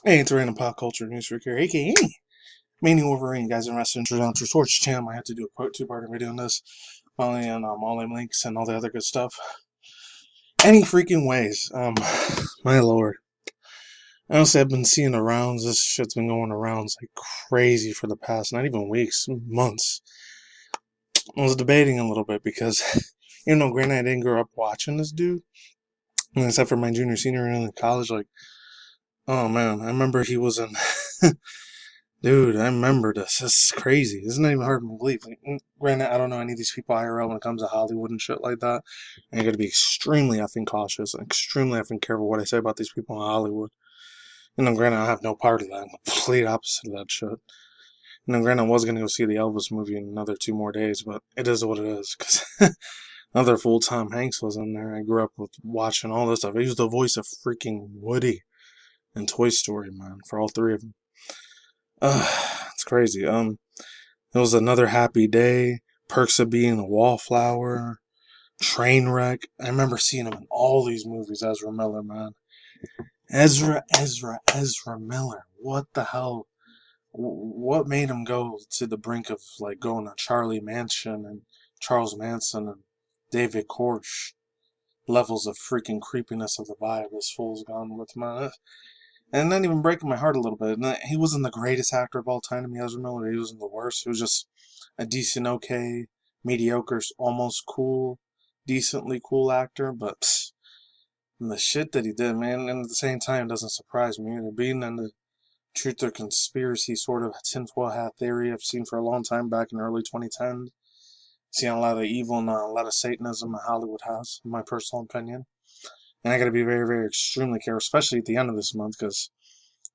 Hey, it's random pop culture news for here, aka MannyTendoWolverine, guys and wrestling down to Torch channel. I have to do a two-part video on this, finally, and all them links and all the other good stuff. Any freaking ways, my lord. Honestly, I've been seeing the rounds. This shit's been going around like crazy for the past, not even weeks, months. I was debating a little bit because, granted, I didn't grow up watching this dude, except for my junior, senior year in college. Like, oh man, I remember he was in. Dude, I remember this. This is crazy. It's not even hard to believe. Like, granted, I don't know any of these people IRL when it comes to Hollywood and shit like that. And you gotta be extremely effing cautious and extremely effing careful what I say about these people in Hollywood. Granted, I have no part of that. I'm the complete opposite of that shit. Granted, I was gonna go see the Elvis movie in another 2 more days, but it is what it is. Because another full Tom Hanks was in there. I grew up with watching all this stuff. He was the voice of freaking Woody in Toy Story, man, for all three of them. It's crazy. It was Another Happy Day, Perks of Being a Wallflower, Trainwreck. I remember seeing him in all these movies. Ezra Miller, man. Ezra Miller. What the hell? What made him go to the brink of like going to Charlie Manson and Charles Manson and David Koresh? Levels of freaking creepiness of the vibe this fool's gone with, man. And not even breaking my heart a little bit. He wasn't the greatest actor of all time to me, Ezra Miller. He wasn't the worst. He was just a decent, okay, mediocre, almost cool, decently cool actor. But the shit that he did, man, and at the same time, doesn't surprise me either. Being in the truth or conspiracy sort of tinfoil hat theory I've seen for a long time back in early 2010s. Seeing a lot of evil and a lot of Satanism in Hollywood has, in my personal opinion. And I gotta be very, very extremely careful, especially at the end of this month, because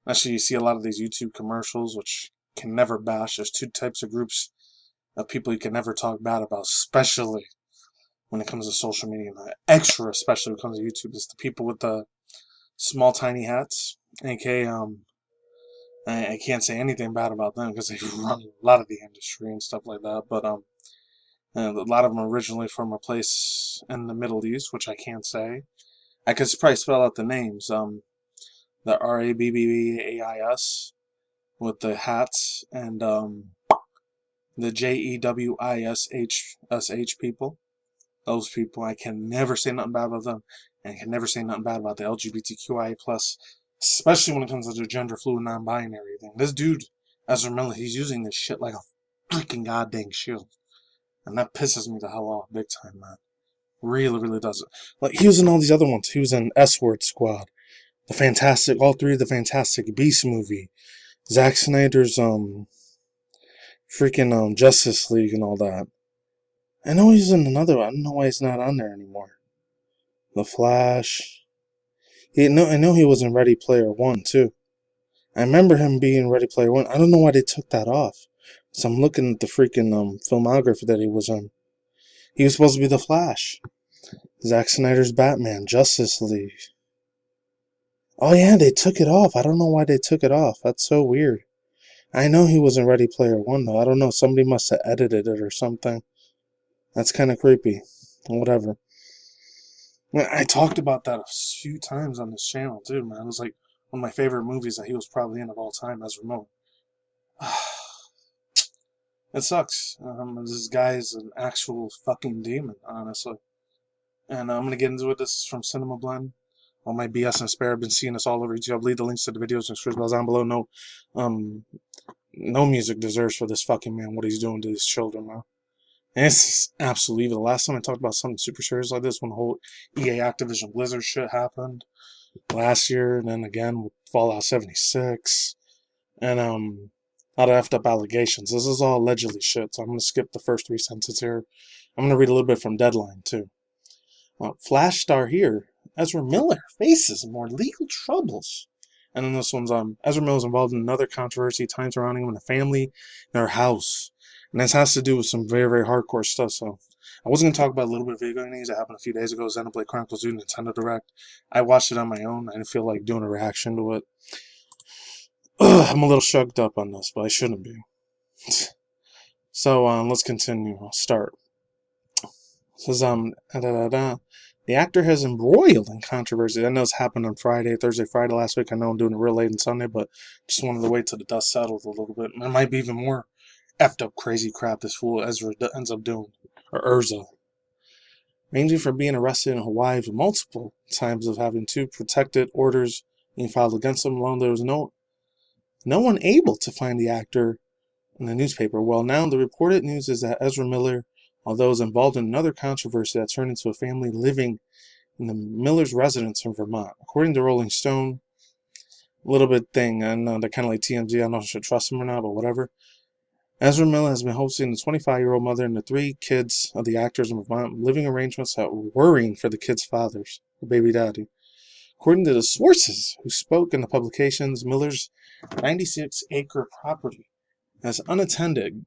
actually you see a lot of these YouTube commercials, which can never bash. There's two types of groups of people you can never talk bad about, especially when it comes to social media. And extra, especially when it comes to YouTube, is the people with the small, tiny hats. aka, I can't say anything bad about them because they run a lot of the industry and stuff like that. But and a lot of them are originally from a place in the Middle East, which I can't say. I could probably spell out the names. The RABBAIS with the hats, and the JEWISHSH people. Those people, I can never say nothing bad about them, and I can never say nothing bad about the LGBTQIA plus, especially when it comes to the gender fluid, non-binary thing. This dude, Ezra Miller, he's using this shit like a freaking goddamn shield, and that pisses me the hell off big time, man. Really, really does it. Like, he was in all these other ones. He was in S-Word Squad, all three of the Fantastic Beasts movie, Zack Snyder's freaking Justice League and all that. I know he's in another one. I don't know why he's not on there anymore. The Flash. I know he was in Ready Player One too. I remember him being in Ready Player One. I don't know why they took that off. So I'm looking at the freaking filmography that he was in. He was supposed to be the Flash. Zack Snyder's Batman, Justice League. Oh yeah, they took it off. I don't know why they took it off. That's so weird. I know he was in Ready Player One though. I don't know. Somebody must have edited it or something. That's kind of creepy. Whatever. I talked about that a few times on this channel too, man. It was like one of my favorite movies that he was probably in of all time, as Ramon. It sucks. This guy is an actual fucking demon, honestly. And I'm gonna get into it. This is from cinemablend. All my BS and spare. I've been seeing this all over YouTube. I'll leave the links to the videos and description down below. No music deserves for this fucking man what he's doing to his children, man. And it's absolutely evil. The last time I talked about something super serious like this, when the whole EA Activision Blizzard shit happened last year, and then again with Fallout 76, and a lot of effed up allegations. This is all allegedly shit, so I'm gonna skip the first 3 sentences here. I'm gonna read a little bit from Deadline too. Flash star here, Ezra Miller faces more legal troubles. And then this one's Ezra Miller is involved in another controversy, time surrounding him and a family in their house. And this has to do with some very, very hardcore stuff. So I wasn't going to talk about a little bit of video games that happened a few days ago. Xenoblade Chronicles 2 Nintendo Direct. I watched it on my own. I didn't feel like doing a reaction to it. I'm a little shucked up on this, but I shouldn't be. So let's continue. I'll start. It says The actor has embroiled in controversy. I know it's happened on Thursday, Friday last week. I know I'm doing it real late on Sunday, but just wanted to wait till the dust settled a little bit. There might be even more effed up crazy crap this fool Ezra ends up doing. Or Urza. Ranging from being arrested in Hawaii for multiple times of having 2 protected orders being filed against him alone. There was no one able to find the actor in the newspaper. Well, now the reported news is that Ezra Miller, although is involved in another controversy that turned into a family living in the Miller's residence in Vermont. According to Rolling Stone, a little bit thing, I know they're kind of like TMZ, I don't know if I should trust them or not, but whatever. Ezra Miller has been hosting the 25-year-old mother and the 3 kids of the actors in Vermont living arrangements that were worrying for the kids' fathers, the baby daddy. According to the sources who spoke in the publications, Miller's 96-acre property has unattended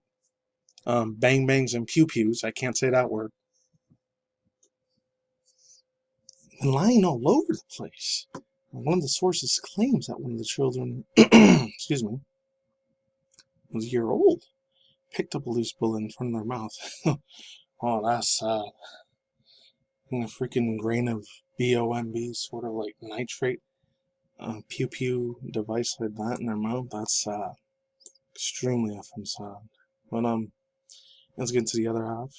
bang bangs and pew pews, I can't say that word, and lying all over the place. One of the sources claims that one of the children, excuse me, was a year old, picked up a loose bullet in front of their mouth. Oh, that's sad. And a freaking grain of BOMB, sort of like nitrate, pew pew device like that in their mouth. That's sad. Extremely effing sad. But let's get into the other half.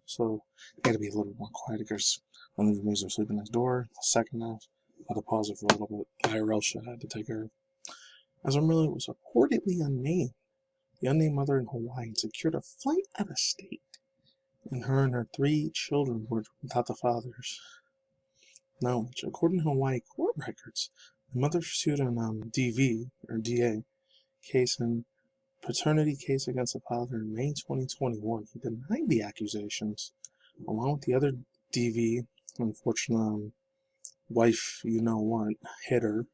So I gotta be a little more quiet because one of the roommates are sleeping next door. The second half, I had to pause it for a little bit. IRL shit I had to take care of. Ezra Miller was reportedly unnamed. The unnamed mother in Hawaii secured a flight out of state, and her and her 3 children were without the fathers. Knowledge. According to Hawaii court records, the mother pursued an DV or DA case and paternity case against the father in May 2021. He denied the accusations, along with the other DV. Unfortunately, wife, you know what, hit her.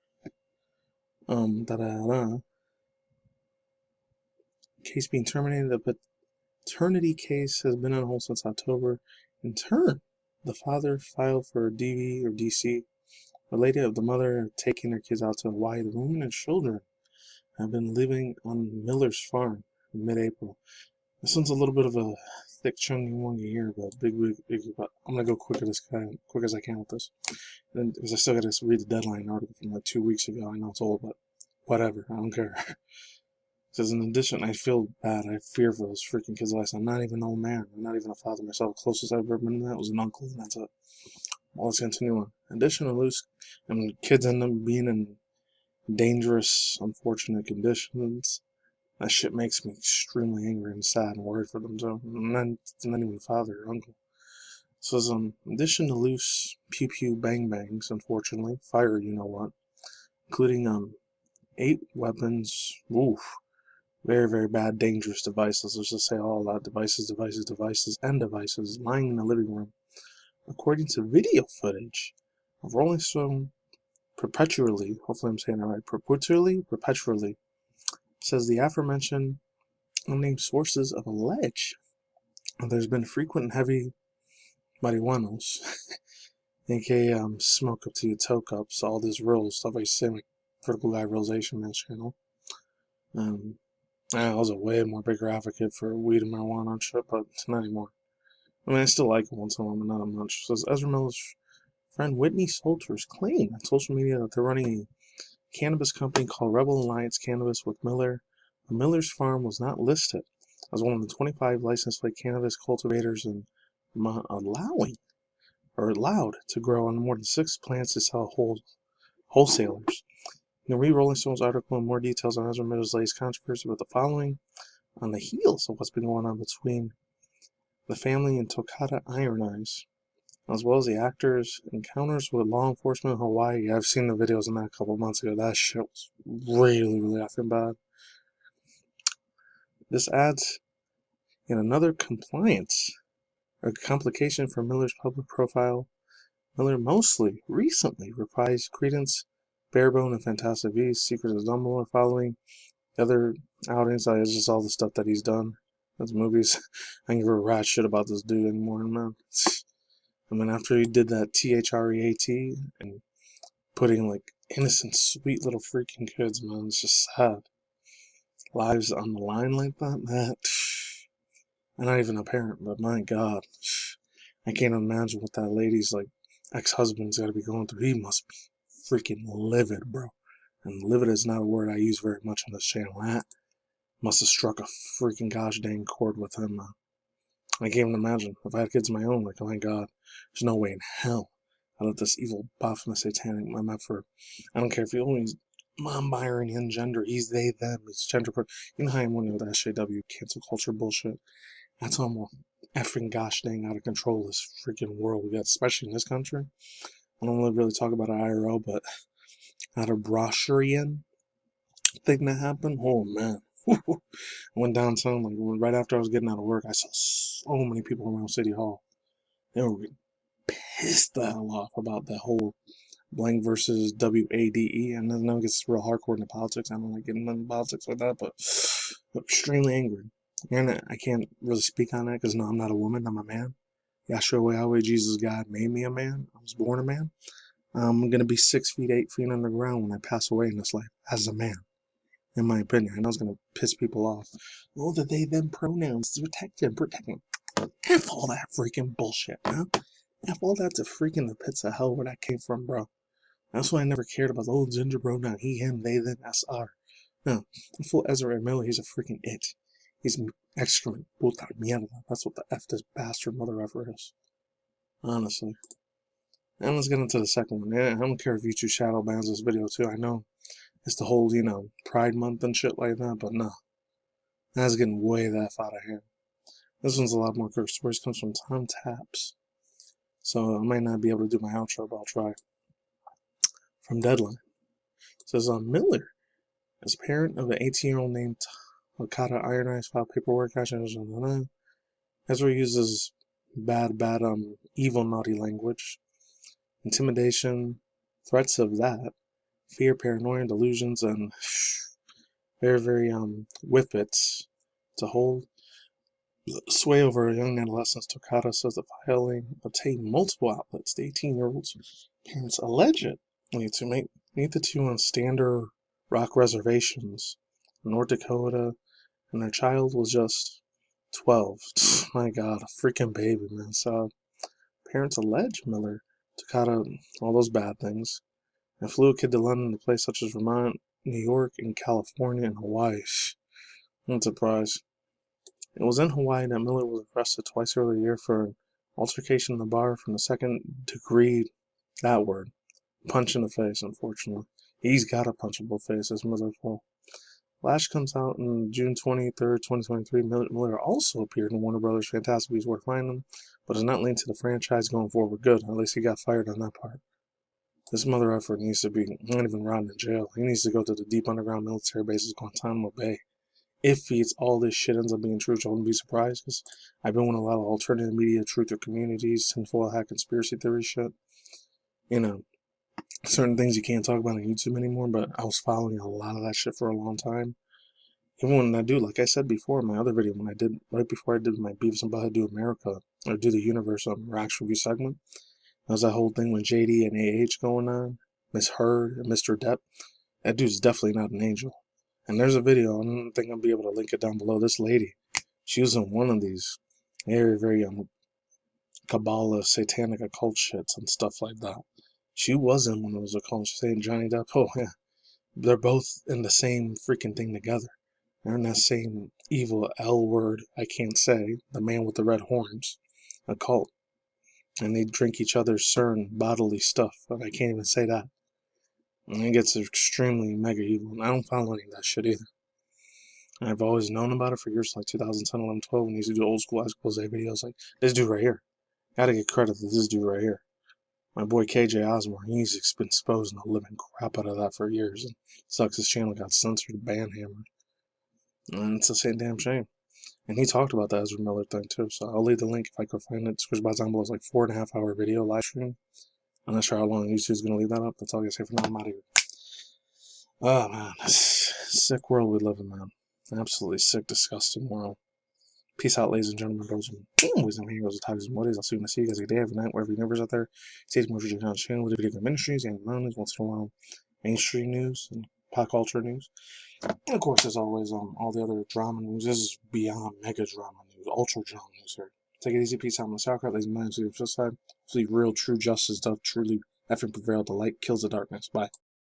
Case being terminated. The paternity case has been on hold since October. In turn, the father filed for DV or DC related of the mother taking her kids out to Hawaii. The woman and children have been living on Miller's farm in mid-April. This one's a little bit of a thick, chunky one here, but big. But I'm gonna go quick as I can with this, because I still gotta read the deadline article from like 2 weeks ago. I know it's old, but whatever. I don't care. Says in addition, I feel bad. I fear for those freaking kids' lives. I'm not even an old man. I'm not even a father myself. The closest I've ever been to that was an uncle, and that's it. Well, let's continue on. In addition to loose, kids end up being in dangerous, unfortunate conditions. That shit makes me extremely angry and sad and worried for them. So, it's not even father or uncle. So, in addition to loose pew pew bang bangs, unfortunately, fire, you know what, including 8 weapons. Oof. Very, very bad, dangerous devices. Let's just say all that. Devices, lying in the living room. According to video footage of Rolling Stone, perpetually, hopefully I'm saying that right, perpetually, says the aforementioned unnamed sources of allege there's been frequent and heavy marijuanos, aka smoke up to your toe cups, all this real stuff I say, like Vertical Guy Realization Man's channel. I was a way more bigger advocate for weed and marijuana and shit, but not anymore. I mean, I still like it once in a while, but not much. Says Ezra Miller's friend Whitney Salters claimed on social media that they're running a cannabis company called Rebel Alliance Cannabis with Miller. The Miller's farm was not listed as one of the 25 licensed cannabis cultivators in Vermont allowed to grow on more than 6 plants to sell wholesalers. You can read Rolling Stone's article in more details on Ezra Miller's latest controversy with the following on the heels of what's been going on between the family and Tokata Iron Eyes, as well as the actor's encounters with law enforcement in Hawaii. Yeah, I've seen the videos on that a couple of months ago. That shit was really, really effing bad. This adds in another complication for Miller's public profile. Miller mostly recently reprised Credence, Barebone, and Fantastic Beasts, Secrets of Dumbledore following the other outings. It's just all the stuff that he's done. Those movies. I don't give a rat shit about this dude anymore, man. I mean, after he did that THREAT and putting like innocent, sweet little freaking kids, man, it's just sad. Lives on the line like that, I'm not even a parent, but my God, I can't imagine what that lady's like ex-husband's got to be going through. He must be freaking livid, bro. And livid is not a word I use very much on this channel. That must have struck a freaking gosh dang chord with him. I can't even imagine. If I had kids of my own, like, oh my god, there's no way in hell I let this evil Baphomet satanic, I'm up for, I don't care if he's non-binary and gender, he's they, them, he's gender, you know how I'm winning with SJW cancel culture bullshit. That's almost effing gosh dang out of control, this freaking world we got, especially in this country. I don't really talk about it IRL, but that a brochurian thing that happened, oh man. I went downtown, like right after I was getting out of work, I saw so many people around City Hall. They were pissed the hell off about that whole blank versus WADE, and then it gets real hardcore into politics. I don't like getting into politics like that, but I'm extremely angry. And I can't really speak on that because no, I'm not a woman, I'm a man. Yahshua Yahweh Jesus God made me a man. I was born a man. I'm gonna be 6 feet 8 feet underground when I pass away in this life as a man. In my opinion, I know it's gonna piss people off. Oh, the they them pronouns, protect them. F all that freaking bullshit, man. F all that to freaking the pits of hell where that came from, bro. That's why I never cared about the old ginger bro now. He, him, they, them, SR. No, full Ezra Miller, he's a freaking it. He's excrement. Puta mierda. That's what the F this bastard mother effer is. Honestly. And let's get into the second one. Yeah, I don't care if YouTube shadow bans this video too. I know it's the whole, Pride Month and shit like that, but no. That's getting way that out of hand. This one's a lot more curse stories. Comes from Tom Taps. So I might not be able to do my outro, but I'll try. From Deadline. It says, Miller, as parent of an 18-year-old named Okada Ironized, filed paperwork. Ezra uses bad, evil, naughty language. Intimidation, threats of that, fear, paranoia, delusions, and very, whippets to hold sway over a young adolescent. Okada says the filing obtained multiple outlets. The 18-year-old's parents allege it. Need the two on Standard Rock reservations, North Dakota, and their child was just 12. My God, a freaking baby, man. So parents allege Miller took out all those bad things and flew a kid to London to places such as Vermont, New York, and California, and Hawaii. I'm surprised. It was in Hawaii that Miller was arrested twice earlier year for an altercation in the bar from the second degree, that word, punch in the face, unfortunately. He's got a punchable face, this motherfucker. Lash comes out on June 23rd, 2023. Miller also appeared in Warner Brothers' Fantastic Beasts Worth Finding, but is not linked to the franchise going forward. Good, at least he got fired on that part. This mother effer needs to be not even rotting in jail. He needs to go to the deep underground military bases, Guantanamo Bay. If all this shit ends up being true, which I wouldn't be surprised, because I've been with a lot of alternative media, truth or communities, tinfoil hat, conspiracy theory shit. Certain things you can't talk about on YouTube anymore, but I was following a lot of that shit for a long time. Even when I do, like I said before in my other video, right before I did my Beavis and Butthead Do America, or Do the Universe Reaction Review segment, that was that whole thing with JD and AH going on, Miss Heard and Mr. Depp. That dude's definitely not an angel. And there's a video, I don't think I'll be able to link it down below. This lady, she was in one of these very Kabbalah, satanic occult shits and stuff like that. She was in one of those occults. She's saying Johnny Depp, oh yeah, they're both in the same freaking thing together. They're in that same evil L word I can't say, the man with the red horns, occult. And they drink each other's certain bodily stuff, but I can't even say that. And it gets extremely mega evil, and I don't follow any of that shit either. And I've always known about it for years, like 2010, 11, 12, when he used to do old school expose videos, like, this dude right here. Gotta get credit to this dude right here. My boy KJ Osborne, he's been exposing the living crap out of that for years, and sucks his channel got censored, ban-hammered. And it's a same damn shame. And he talked about the Ezra Miller thing too, so I'll leave the link if I can find it. Squish by down below. It's like 4.5 hour video live stream. I'm not sure how long YouTube's gonna leave that up. That's all I gotta say for now. I'm out of here. Oh man, sick world we live in, man. Absolutely sick, disgusting world. Peace out, ladies and gentlemen, brothers and boys and heroes, tigers and buddies. I'll see you guys a day, every night, wherever your neighbors out there. Stay tuned to my channel with video ministries and news, once in a while, mainstream news and pop culture news. And of course, as always, all the other drama news. This is beyond mega drama news, ultra drama news here. Take it easy. Peace out. I'm the Sauerkraut. Ladies and gentlemen, just side. See, real, true justice doth truly effing prevail. The light kills the darkness. Bye.